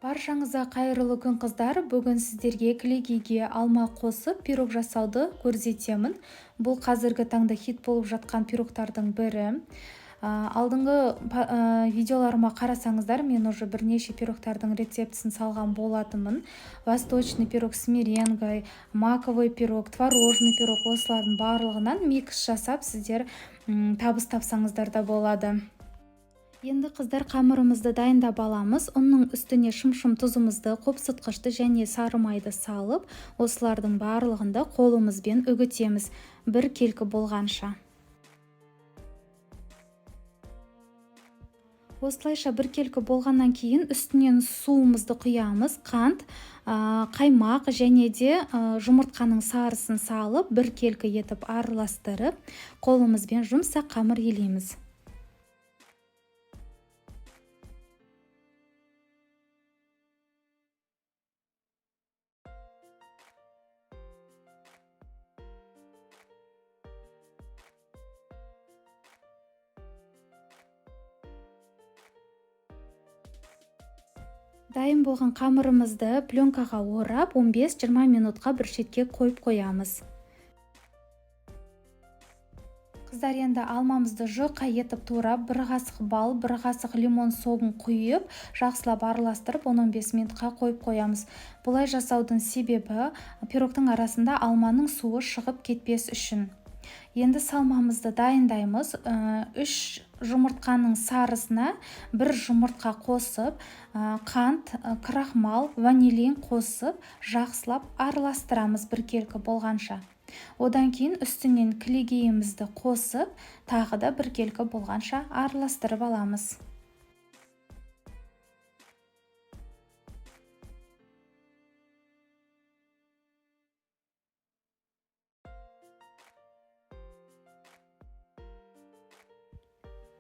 Баршаңызға қайырлы күн қыздар. Бүгін сіздерге кілегейге алма қосып пирог жасауды көрсетемін. Бұл қазіргі таңда хит болып жатқан пирогтардың бірі. Алдыңғы видеоларыма қарасаңыздар, мен уже бірнеше пирогтардың рецептісін салған болатынмын. Восточный пирог с меренгой, маковый пирог, творожный пирог, осылардың барлығынан микс жасап сіздер табыс тапсаңыздар да болады. Енді қыздар, қамырымызды дайындап аламыз. Оның үстіне шым-шым тұзымызды, қопсытқышты және сары майды салып, осылардың барлығында қолымызбен үгітеміз, бір келкі болғанша. Осылайша бір келкі болғаннан кейін үстінен суымызды құямыз, қант, қаймақ және де жұмыртқаның сарысын салып, бір келкі етіп араластырып, қолымызбен жұмсақ қамыр елейміз. Дайын болған қамырымызды пленкаға орап 15-20 минутқа бір шетке қойып қоямыз. Қыздар, енді алмамызды жұқа етіп турап, бір қасық бал, бір қасық лимон согын құйып, жақсылап араластырып 10-15 минутқа қойып қоямыз. Бұлай жасаудың себебі пирогтың арасында алманың суы шығып кетпес үшін. Енді салмамызды дайындаймыз. 3 жұмыртқаның сарысына 1 жұмыртқа қосып, қант, крахмал, ванилин қосып, жақсылап араластырамыз бір келкі болғанша. Одан кейін үстінен кілегейімізді қосып, тағы да бір келкі болғанша араластырып аламыз.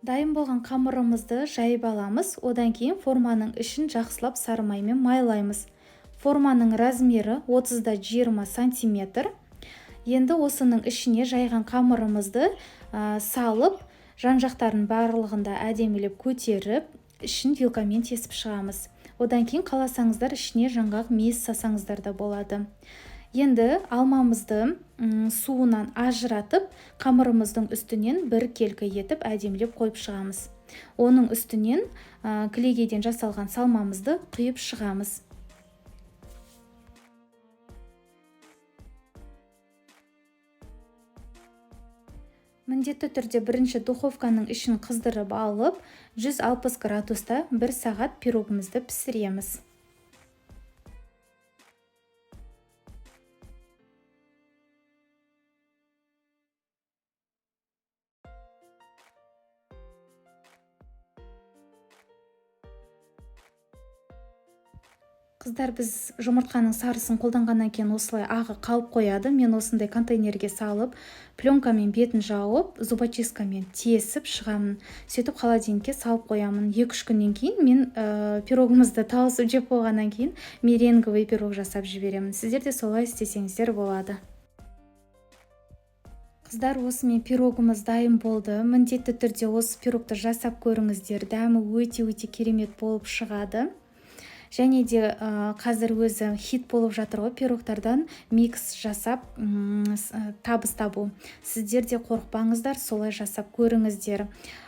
Дайын болған қамырымызды жайып аламыз. Одан кейін форманың ішін жақсылап сары маймен майлаймыз. Форманың размері 30-20 сантиметр. Енді осының ішіне жайған қамырымызды салып, жан-жақтарын барлығында әдемілеп көтеріп, ішін вилкамен тесіп шығамыз. Одан кейін қаласаңыздар ішіне жаңғақ мейіз сасаңыздар да болады. Енді алмамызды суынан ажыратып, қамырымыздың үстінен бір келкі етіп әдемілеп қойып шығамыз. Оның үстінен кілегейден жасалған салмамызды құйып шығамыз. Міндетті түрде бірінші духовканың ішін қыздырып алып, 160 градуста 1 сағат пирогымызды пісіреміз. Қыздар, біз жұмыртқаның сарысын қолданғаннан кейін осылай ағы қалып қояды. Мен осындай контейнерге салып, пленкамен бетін жауып, зубочисткамен тесіп шығамын. Сөйтіп холодильникке салып қоямын. 2-3 күннен кейін мен пирогымызды тауысып жеп болғаннан кейін меренговый пирог жасап жіберемін. Сіздер де солай істесеңіздер болады. Қыздар, осымен пирогымыз дайын болды. Міндетті түрде осы пирогты жасап көріңіздер. Дәмі өте керемет болып шығады. Және де қазір өзі хит болып жатыр ғой, пирогтардан микс жасап табыс табу. Сіздер де қорықпаңыздар, солай жасап көріңіздер.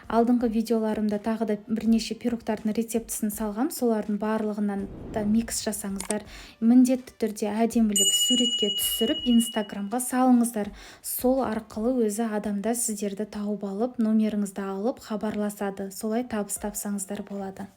Алдыңғы видеоларымда тағы да бірнеше пирогтардың рецептісін салғам, солардың барлығынан да микс жасаңыздар. Міндетті түрде әдемілеп суретке түсіріп, инстаграмға салыңыздар. Сол арқылы өзі адамда сіздерді тауып алып, номеріңізді алып, хабарласады. Солай табыс тапсаңыздар болады.